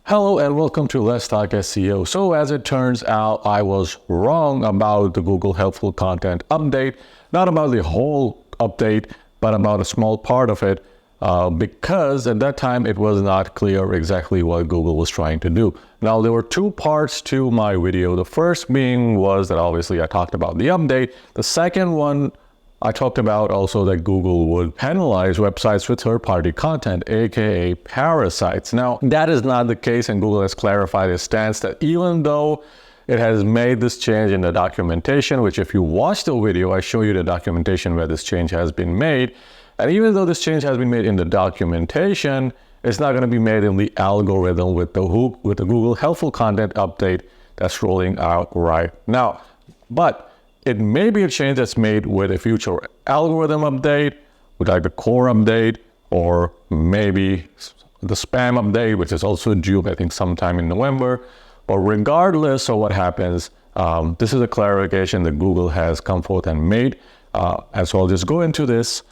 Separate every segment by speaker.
Speaker 1: Hello and welcome to Let's Talk SEO. So as it turns out, I was wrong about the Google Helpful Content update, not about the whole update, but about a small part of it, because at that time it was not clear exactly what Google was trying to do. Now there were two parts to my video. The first being was that obviously I talked about the update. The second one, I talked about also that Google would penalize websites with third-party content, aka parasites. Now, that is not the case, and Google has clarified its stance that even though it has made this change in the documentation, which if you watch the video, I show you the documentation where this change has been made. And even though this change has been made in the documentation, it's not going to be made in the algorithm with the Google Helpful Content update that's rolling out right now. But it may be a change that's made with a future algorithm update, with like the core update, or maybe the spam update, which is also due, I think, sometime in November. But regardless of what happens, this is a clarification that Google has come forth and made. And so I'll just go into this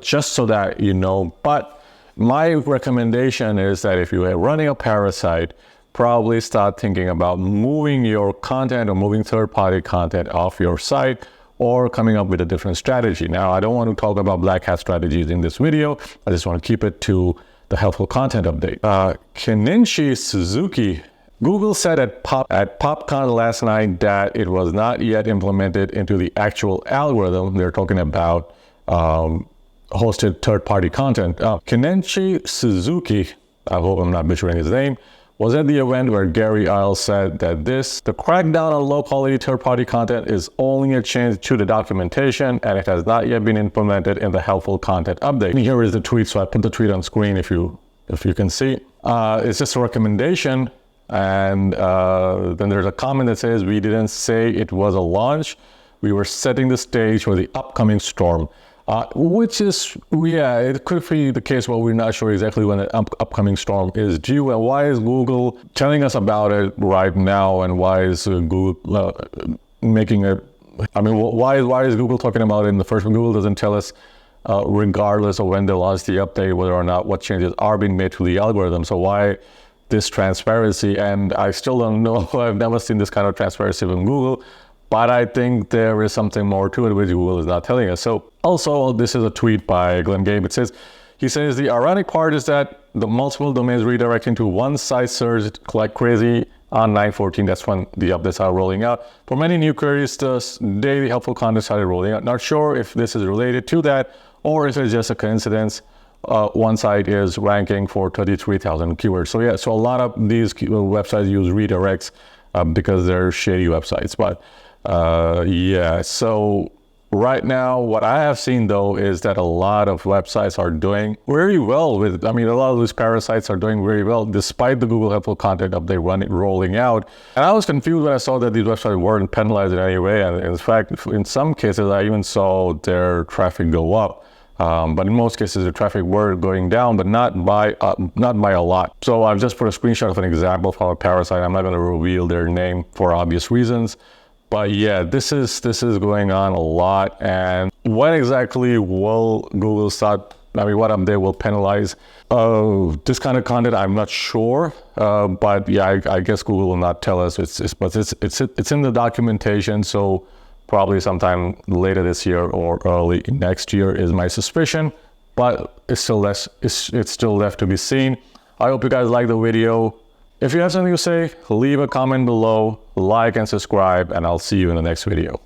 Speaker 1: just so that you know. But my recommendation is that if you are running a parasite, probably start thinking about moving your content or moving third-party content off your site or coming up with a different strategy. Now, I don't want to talk about black hat strategies in this video. I just want to keep it to the helpful content update. Kenichi Suzuki. Google said at PopCon last night that it was not yet implemented into the actual algorithm. They're talking about hosted third-party content. Kenichi Suzuki, I hope I'm not butchering his name, was at the event where Gary Isles said that the crackdown on low-quality third-party content is only a change to the documentation, and it has not yet been implemented in the helpful content update. And here is the tweet, so I put the tweet on screen if you can see. It's just a recommendation, and then there's a comment that says, "We didn't say it was a launch. We were setting the stage for the upcoming storm." Which is, yeah, it could be the case where we're not sure exactly when the upcoming storm is due, and why is Google telling us about it right now, and why is Google making it, I mean, why is Google talking about it in the first one? Google doesn't tell us, regardless of when they launch the update, whether or not what changes are being made to the algorithm. So why this transparency? And I still don't know, I've never seen this kind of transparency from Google. But I think there is something more to it which Google is not telling us. So also, this is a tweet by Glenn Gabe. He says, the ironic part is that the multiple domains redirecting to one site surged like crazy on 9/14. That's when the updates are rolling out. For many new queries, the daily helpful content started rolling out. Not sure if this is related to that or if it's just a coincidence. One site is ranking for 33,000 keywords. So yeah, so a lot of these websites use redirects because they're shady websites. But yeah, so right now what I have seen though is that a lot of websites are doing very well with, I mean, a lot of these parasites are doing very well despite the Google Helpful Content update rolling out. And I was confused when I saw that these websites weren't penalized in any way. And in fact, in some cases, I even saw their traffic go up. But in most cases, the traffic were going down, but not by a lot. So I've just put a screenshot of an example from a parasite. I'm not going to reveal their name for obvious reasons. But yeah, this is going on a lot. And when exactly will Google start, I mean, what update will penalize this kind of content? I'm not sure. But yeah, I guess Google will not tell us. It's in the documentation. So probably sometime later this year or early next year is my suspicion. But it's still left to be seen. I hope you guys like the video. If you have something to say, leave a comment below, like and subscribe, and I'll see you in the next video.